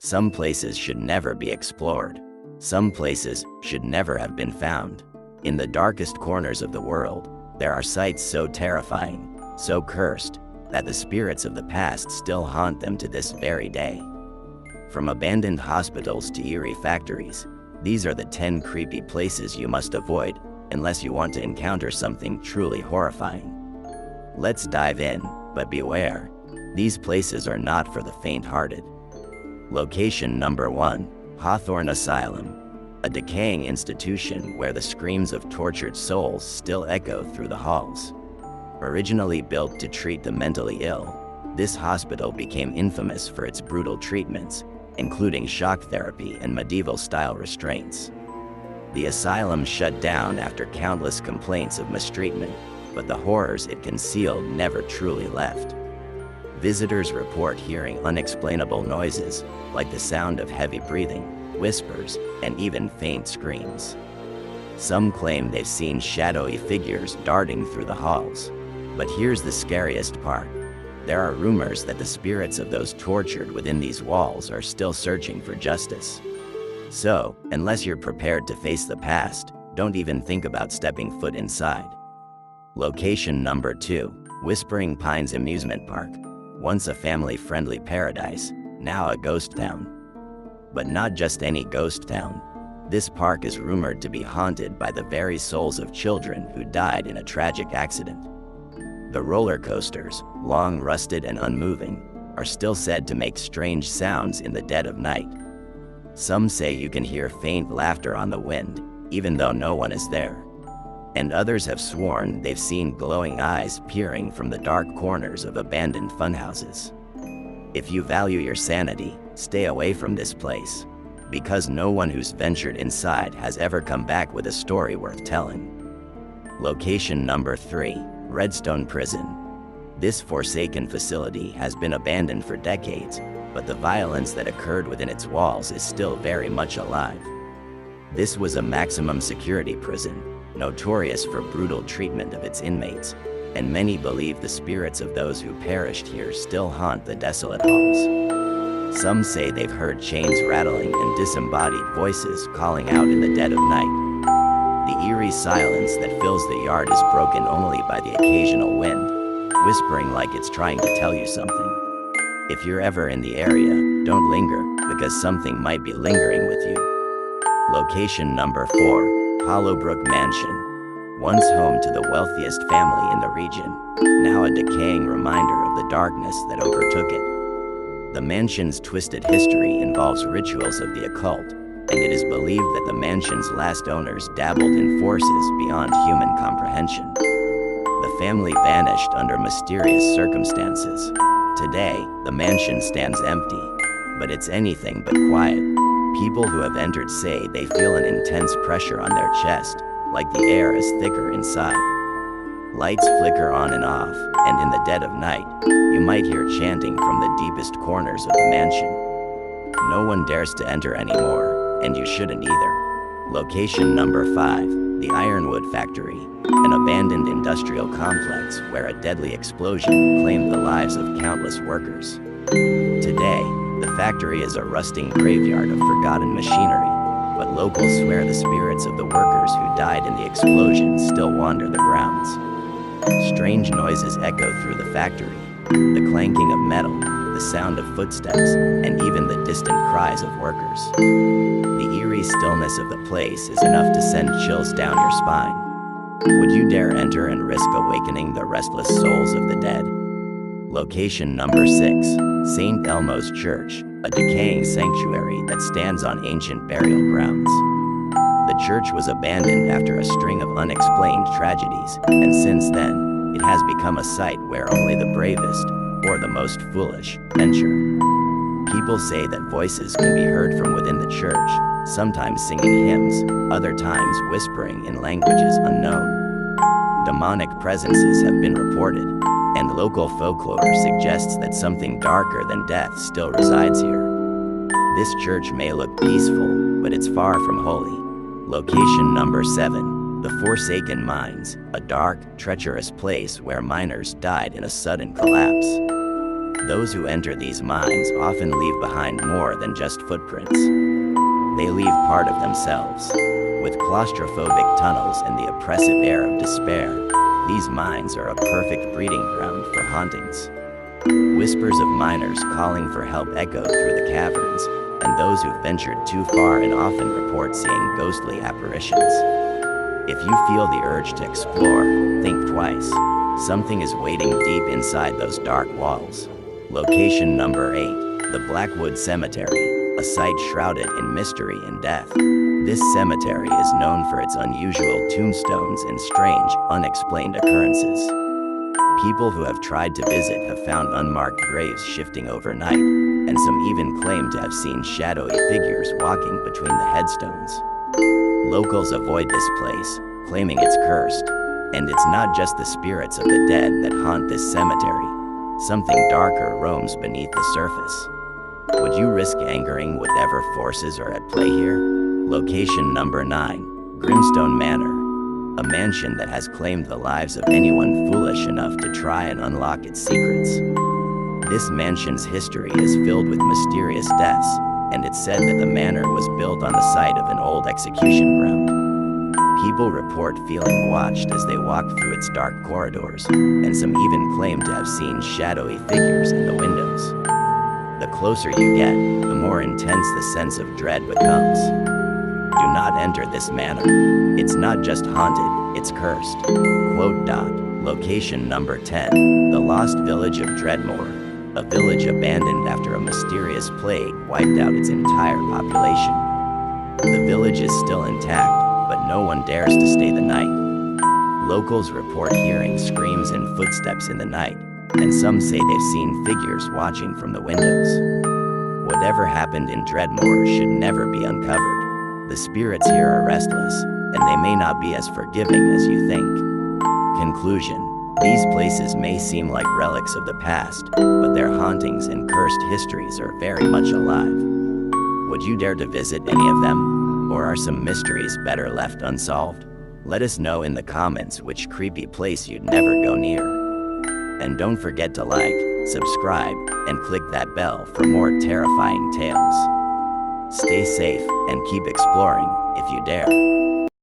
Some places should never be explored. Some places should never have been found. In the darkest corners of the world, there are sites so terrifying, so cursed, that the spirits of the past still haunt them to this very day. From abandoned hospitals to eerie factories, these are the 10 creepy places you must avoid unless you want to encounter something truly horrifying. Let's dive in, but beware, these places are not for the faint-hearted. Location number 1, Hawthorne Asylum, a decaying institution where the screams of tortured souls still echo through the halls. Originally built to treat the mentally ill, this hospital became infamous for its brutal treatments, including shock therapy and medieval-style restraints. The asylum shut down after countless complaints of mistreatment, but the horrors it concealed never truly left. Visitors report hearing unexplainable noises, like the sound of heavy breathing, whispers, and even faint screams. Some claim they've seen shadowy figures darting through the halls. But here's the scariest part. There are rumors that the spirits of those tortured within these walls are still searching for justice. So, unless you're prepared to face the past, don't even think about stepping foot inside. Location number 2, Whispering Pines Amusement Park. Once a family-friendly paradise, now a ghost town. But not just any ghost town. This park is rumored to be haunted by the very souls of children who died in a tragic accident. The roller coasters, long rusted and unmoving, are still said to make strange sounds in the dead of night. Some say you can hear faint laughter on the wind, even though no one is there. And others have sworn they've seen glowing eyes peering from the dark corners of abandoned funhouses. If you value your sanity, stay away from this place, because no one who's ventured inside has ever come back with a story worth telling. Location number 3, Redstone Prison. This forsaken facility has been abandoned for decades, but the violence that occurred within its walls is still very much alive. This was a maximum security prison, notorious for brutal treatment of its inmates, and many believe the spirits of those who perished here still haunt the desolate halls. Some say they've heard chains rattling and disembodied voices calling out in the dead of night. The eerie silence that fills the yard is broken only by the occasional wind, whispering like it's trying to tell you something. If you're ever in the area, don't linger, because something might be lingering with you. Location number 4, Hollowbrook Mansion. Once home to the wealthiest family in the region, now a decaying reminder of the darkness that overtook it. The mansion's twisted history involves rituals of the occult, and it is believed that the mansion's last owners dabbled in forces beyond human comprehension. The family vanished under mysterious circumstances. Today, the mansion stands empty, but it's anything but quiet. People who have entered say they feel an intense pressure on their chest, like the air is thicker inside. Lights flicker on and off, and in the dead of night, you might hear chanting from the deepest corners of the mansion. No one dares to enter anymore, and you shouldn't either. Location number 5, the Ironwood Factory, an abandoned industrial complex where a deadly explosion claimed the lives of countless workers. Today, the factory is a rusting graveyard of forgotten machinery, but locals swear the spirits of the workers who died in the explosion still wander the grounds. Strange noises echo through the factory, the clanking of metal, the sound of footsteps, and even the distant cries of workers. The eerie stillness of the place is enough to send chills down your spine. Would you dare enter and risk awakening the restless souls of the dead? Location number 6, St. Elmo's Church, a decaying sanctuary that stands on ancient burial grounds. The church was abandoned after a string of unexplained tragedies, and since then, it has become a site where only the bravest, or the most foolish, venture. People say that voices can be heard from within the church, sometimes singing hymns, other times whispering in languages unknown. Demonic presences have been reported, and local folklore suggests that something darker than death still resides here. This church may look peaceful, but it's far from holy. Location number 7, the Forsaken Mines, a dark, treacherous place where miners died in a sudden collapse. Those who enter these mines often leave behind more than just footprints. They leave part of themselves. With claustrophobic tunnels and the oppressive air of despair, these mines are a perfect breeding ground for hauntings. Whispers of miners calling for help echo through the caverns, and those who've ventured too far and often report seeing ghostly apparitions. If you feel the urge to explore, think twice. Something is waiting deep inside those dark walls. Location number 8, the Blackwood Cemetery, a site shrouded in mystery and death. This cemetery is known for its unusual tombstones and strange, unexplained occurrences. People who have tried to visit have found unmarked graves shifting overnight, and some even claim to have seen shadowy figures walking between the headstones. Locals avoid this place, claiming it's cursed. And it's not just the spirits of the dead that haunt this cemetery. Something darker roams beneath the surface. Would you risk angering whatever forces are at play here? Location number 9, Grimstone Manor, a mansion that has claimed the lives of anyone foolish enough to try and unlock its secrets. This mansion's history is filled with mysterious deaths, and it's said that the manor was built on the site of an old execution ground. People report feeling watched as they walk through its dark corridors, and some even claim to have seen shadowy figures in the windows. The closer you get, the more intense the sense of dread becomes. Do not enter this manor. It's not just haunted, it's cursed. Quote. Location number 10, the Lost Village of Dreadmore, a village abandoned after a mysterious plague wiped out its entire population. The village is still intact, but no one dares to stay the night. Locals report hearing screams and footsteps in the night, and some say they've seen figures watching from the windows. Whatever happened in Dreadmore should never be uncovered. The spirits here are restless, and they may not be as forgiving as you think. Conclusion: these places may seem like relics of the past, but their hauntings and cursed histories are very much alive. Would you dare to visit any of them? Or are some mysteries better left unsolved? Let us know in the comments which creepy place you'd never go near. And don't forget to like, subscribe, and click that bell for more terrifying tales. Stay safe and keep exploring if you dare.